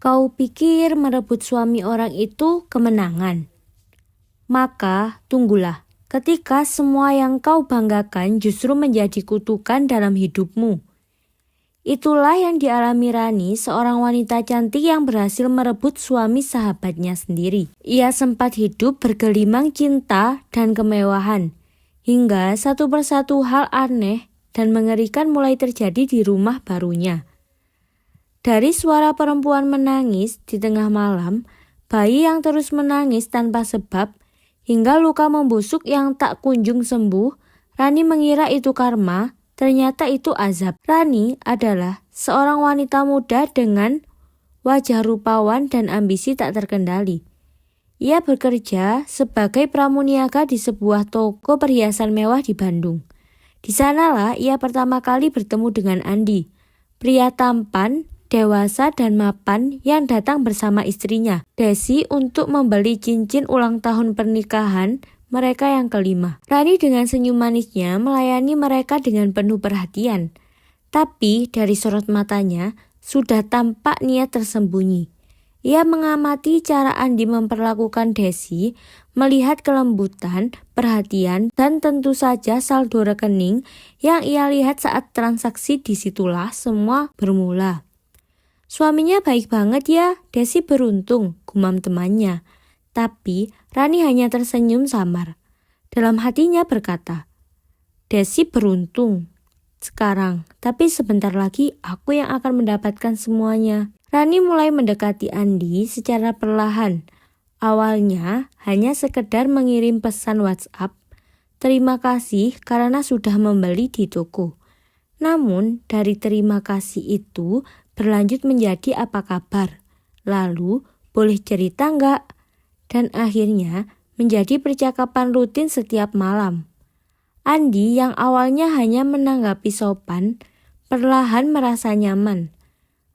Kau pikir merebut suami orang itu kemenangan? Maka tunggulah ketika semua yang kau banggakan justru menjadi kutukan dalam hidupmu. Itulah yang dialami Rani, seorang wanita cantik yang berhasil merebut suami sahabatnya sendiri. Ia sempat hidup bergelimang cinta dan kemewahan, hingga satu persatu hal aneh dan mengerikan mulai terjadi di rumah barunya. Dari suara perempuan menangis di tengah malam, bayi yang terus menangis tanpa sebab, hingga luka membusuk yang tak kunjung sembuh, Rani mengira itu karma, ternyata itu azab. Rani adalah seorang wanita muda dengan wajah rupawan dan ambisi tak terkendali. Ia bekerja sebagai pramuniaga di sebuah toko perhiasan mewah di Bandung. Di sanalah ia pertama kali bertemu dengan Andi, pria tampan, dewasa dan mapan yang datang bersama istrinya, Desi, untuk membeli cincin ulang tahun pernikahan mereka yang kelima. Rani dengan senyum manisnya melayani mereka dengan penuh perhatian. Tapi dari sorot matanya sudah tampak niat tersembunyi. Ia mengamati cara Andi memperlakukan Desi, melihat kelembutan, perhatian, dan tentu saja saldo rekening yang ia lihat saat transaksi. Disitulah semua bermula. Suaminya baik banget ya, Desi beruntung, gumam temannya. Tapi Rani hanya tersenyum samar. Dalam hatinya berkata, Desi beruntung sekarang, tapi sebentar lagi aku yang akan mendapatkan semuanya. Rani mulai mendekati Andi secara perlahan. Awalnya hanya sekedar mengirim pesan WhatsApp, terima kasih karena sudah membeli di toko. Namun dari terima kasih itu berlanjut menjadi apa kabar, lalu boleh cerita enggak? Dan akhirnya menjadi percakapan rutin setiap malam. Andi yang awalnya hanya menanggapi sopan, perlahan merasa nyaman.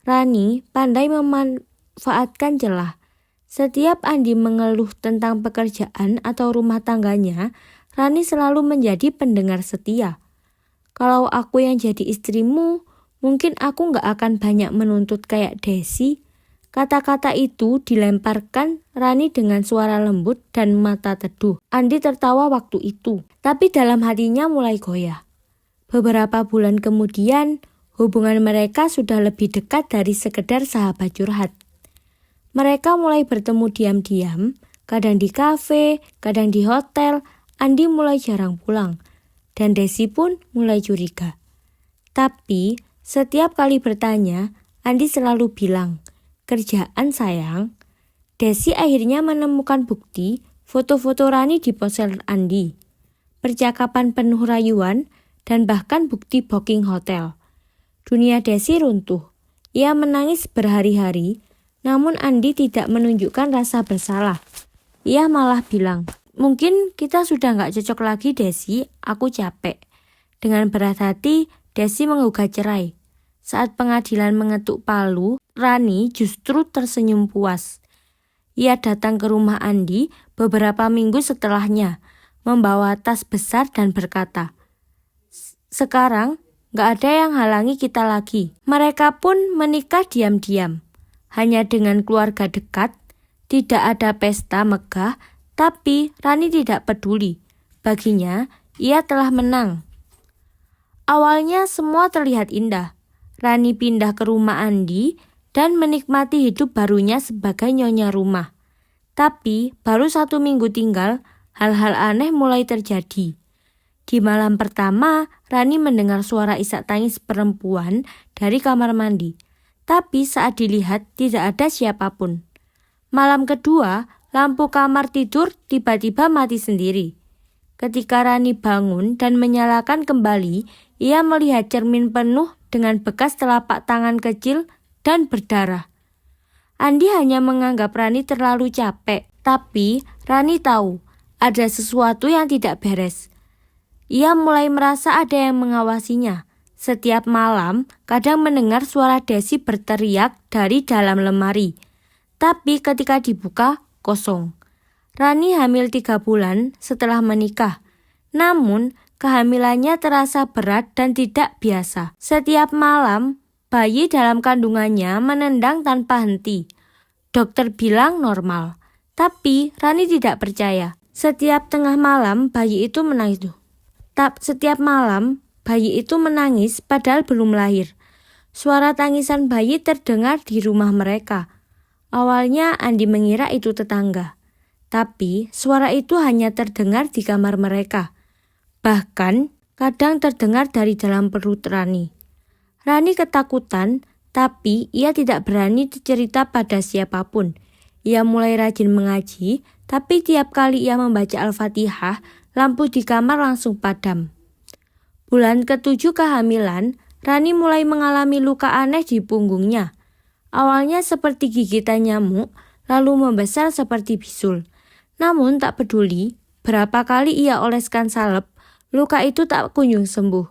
Rani pandai memanfaatkan celah. Setiap Andi mengeluh tentang pekerjaan atau rumah tangganya, Rani selalu menjadi pendengar setia. Kalau aku yang jadi istrimu, mungkin aku gak akan banyak menuntut kayak Desi. Kata-kata itu dilemparkan Rani dengan suara lembut dan mata teduh. Andi tertawa waktu itu, tapi dalam hatinya mulai goyah. Beberapa bulan kemudian, hubungan mereka sudah lebih dekat dari sekedar sahabat curhat. Mereka mulai bertemu diam-diam, kadang di kafe, kadang di hotel. Andi mulai jarang pulang, dan Desi pun mulai curiga. Tapi setiap kali bertanya, Andi selalu bilang, kerjaan sayang. Desi akhirnya menemukan bukti foto-foto Rani di ponsel Andi, percakapan penuh rayuan, dan bahkan bukti booking hotel. Dunia Desi runtuh. Ia menangis berhari-hari, namun Andi tidak menunjukkan rasa bersalah. Ia malah bilang, mungkin kita sudah gak cocok lagi Desi, aku capek. Dengan berat hati, Desi menggugat cerai. Saat pengadilan mengetuk palu, Rani justru tersenyum puas. Ia datang ke rumah Andi beberapa minggu setelahnya, membawa tas besar dan berkata, sekarang gak ada yang halangi kita lagi. Mereka pun menikah diam-diam, hanya dengan keluarga dekat. Tidak ada pesta megah, tapi Rani tidak peduli. Baginya, ia telah menang. Awalnya semua terlihat indah. Rani pindah ke rumah Andi dan menikmati hidup barunya sebagai nyonya rumah. Tapi baru 1 minggu tinggal, hal-hal aneh mulai terjadi. Di malam pertama, Rani mendengar suara isak tangis perempuan dari kamar mandi. Tapi saat dilihat tidak ada siapapun. Malam kedua, lampu kamar tidur tiba-tiba mati sendiri. Ketika Rani bangun dan menyalakan kembali, ia melihat cermin penuh dengan bekas telapak tangan kecil dan berdarah. Andi hanya menganggap Rani terlalu capek, tapi Rani tahu ada sesuatu yang tidak beres. Ia mulai merasa ada yang mengawasinya. Setiap malam, kadang mendengar suara Desi berteriak dari dalam lemari. Tapi ketika dibuka, kosong. Rani hamil 3 bulan setelah menikah. Namun, kehamilannya terasa berat dan tidak biasa. Setiap malam, bayi dalam kandungannya menendang tanpa henti. Dokter bilang normal, tapi Rani tidak percaya. Setiap tengah malam bayi itu menangis. Setiap malam bayi itu menangis padahal belum lahir. Suara tangisan bayi terdengar di rumah mereka. Awalnya Andi mengira itu tetangga, tapi suara itu hanya terdengar di kamar mereka. Bahkan kadang terdengar dari dalam perut Rani. Rani ketakutan, tapi ia tidak berani cerita pada siapapun. Ia mulai rajin mengaji, tapi tiap kali ia membaca Al-Fatihah, lampu di kamar langsung padam. Bulan ke-7 kehamilan, Rani mulai mengalami luka aneh di punggungnya. Awalnya seperti gigitan nyamuk, lalu membesar seperti bisul. Namun tak peduli, berapa kali ia oleskan salep, luka itu tak kunjung sembuh.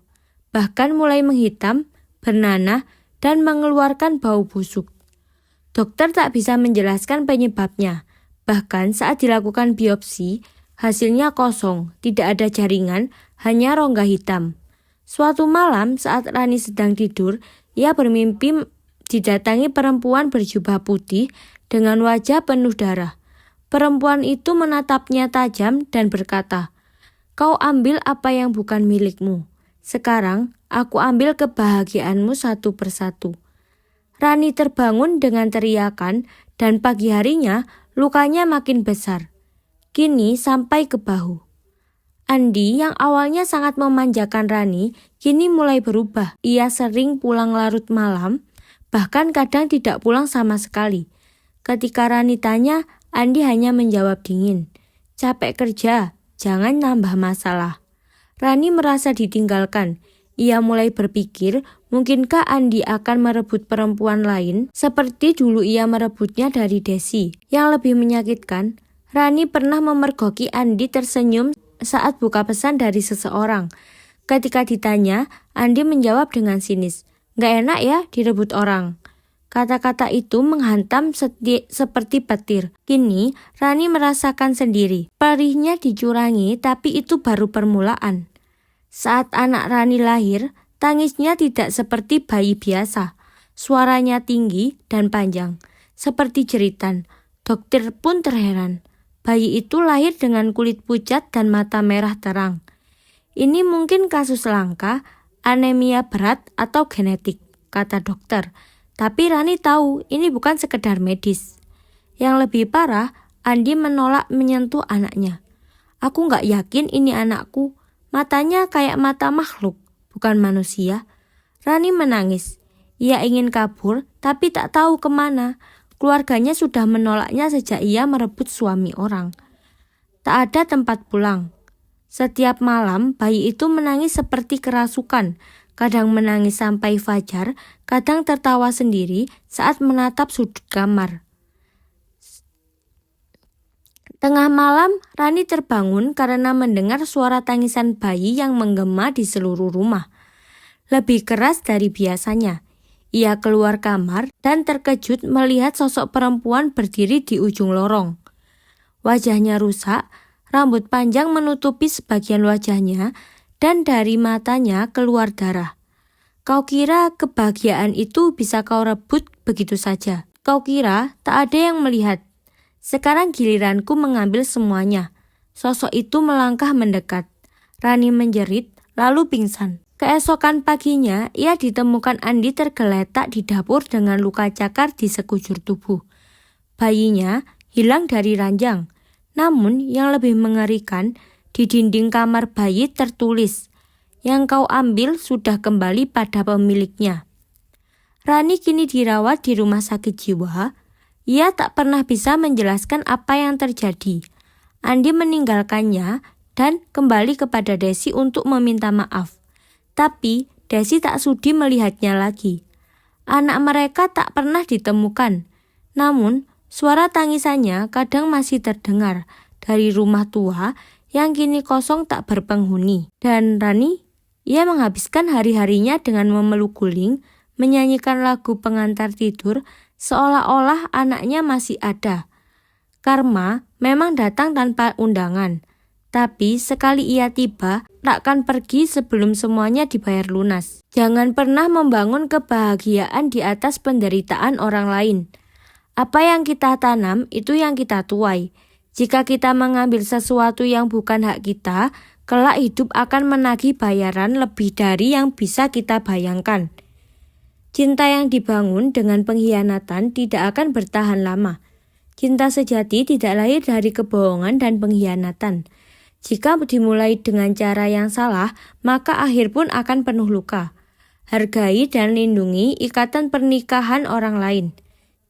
Bahkan mulai menghitam, bernanah, dan mengeluarkan bau busuk. Dokter tak bisa menjelaskan penyebabnya. Bahkan saat dilakukan biopsi, hasilnya kosong, tidak ada jaringan, hanya rongga hitam. Suatu malam saat Rani sedang tidur, ia bermimpi didatangi perempuan berjubah putih dengan wajah penuh darah. Perempuan itu menatapnya tajam dan berkata, "Kau ambil apa yang bukan milikmu. Sekarang aku ambil kebahagiaanmu satu persatu." Rani terbangun dengan teriakan dan pagi harinya lukanya makin besar. Kini sampai ke bahu. Andi yang awalnya sangat memanjakan Rani, kini mulai berubah. Ia sering pulang larut malam, bahkan kadang tidak pulang sama sekali. Ketika Rani tanya, Andi hanya menjawab dingin, "Capek kerja, jangan nambah masalah." Rani merasa ditinggalkan. Ia mulai berpikir, mungkinkah Andi akan merebut perempuan lain seperti dulu ia merebutnya dari Desi. Yang lebih menyakitkan, Rani pernah memergoki Andi tersenyum saat buka pesan dari seseorang. Ketika ditanya, Andi menjawab dengan sinis, "Gak enak ya direbut orang." Kata-kata itu menghantam seperti petir. Kini Rani merasakan sendiri. Perihnya dicurangi, tapi itu baru permulaan. Saat anak Rani lahir, tangisnya tidak seperti bayi biasa. Suaranya tinggi dan panjang, seperti jeritan. Dokter pun terheran. Bayi itu lahir dengan kulit pucat dan mata merah terang. Ini mungkin kasus langka, anemia berat atau genetik, kata dokter. Tapi Rani tahu ini bukan sekedar medis. Yang lebih parah, Andi menolak menyentuh anaknya. "Aku gak yakin ini anakku. Matanya kayak mata makhluk, bukan manusia." Rani menangis. Ia ingin kabur, tapi tak tahu kemana. Keluarganya sudah menolaknya sejak ia merebut suami orang. Tak ada tempat pulang. Setiap malam, bayi itu menangis seperti kerasukan. Kadang menangis sampai fajar, kadang tertawa sendiri saat menatap sudut kamar. Tengah malam, Rani terbangun karena mendengar suara tangisan bayi yang menggema di seluruh rumah. Lebih keras dari biasanya. Ia keluar kamar dan terkejut melihat sosok perempuan berdiri di ujung lorong. Wajahnya rusak, rambut panjang menutupi sebagian wajahnya, dan dari matanya keluar darah. "Kau kira kebahagiaan itu bisa kau rebut begitu saja? Kau kira tak ada yang melihat? Sekarang giliranku mengambil semuanya." Sosok itu melangkah mendekat. Rani menjerit, lalu pingsan. Keesokan paginya, ia ditemukan Andi tergeletak di dapur dengan luka cakar di sekujur tubuh. Bayinya hilang dari ranjang. Namun yang lebih mengerikan, di dinding kamar bayi tertulis, "Yang kau ambil sudah kembali pada pemiliknya." Rani kini dirawat di rumah sakit jiwa. Ia tak pernah bisa menjelaskan apa yang terjadi. Andi meninggalkannya dan kembali kepada Desi untuk meminta maaf. Tapi Desi tak sudi melihatnya lagi. Anak mereka tak pernah ditemukan. Namun suara tangisannya kadang masih terdengar dari rumah tua yang kini kosong tak berpenghuni. Dan Rani, ia menghabiskan hari-harinya dengan memeluk guling, menyanyikan lagu pengantar tidur, seolah-olah anaknya masih ada. Karma memang datang tanpa undangan, tapi sekali ia tiba, takkan pergi sebelum semuanya dibayar lunas. Jangan pernah membangun kebahagiaan di atas penderitaan orang lain. Apa yang kita tanam, itu yang kita tuai. Jika kita mengambil sesuatu yang bukan hak kita, kelak hidup akan menagih bayaran lebih dari yang bisa kita bayangkan. Cinta yang dibangun dengan pengkhianatan tidak akan bertahan lama. Cinta sejati tidak lahir dari kebohongan dan pengkhianatan. Jika dimulai dengan cara yang salah, maka akhir pun akan penuh luka. Hargai dan lindungi ikatan pernikahan orang lain.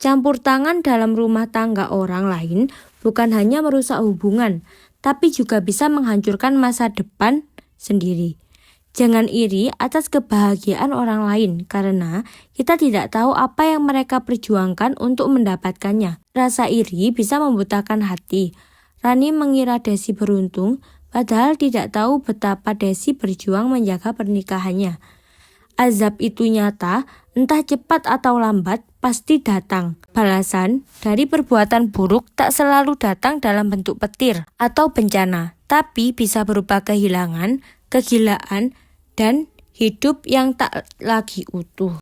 Campur tangan dalam rumah tangga orang lain bukan hanya merusak hubungan, tapi juga bisa menghancurkan masa depan sendiri. Jangan iri atas kebahagiaan orang lain karena kita tidak tahu apa yang mereka perjuangkan untuk mendapatkannya. Rasa iri bisa membutakan hati. Rani mengira Desi beruntung, padahal tidak tahu betapa Desi berjuang menjaga pernikahannya. Azab itu nyata, entah cepat atau lambat, pasti datang. Balasan dari perbuatan buruk tak selalu datang dalam bentuk petir atau bencana, tapi bisa berupa kehilangan, kegilaan, dan hidup yang tak lagi utuh.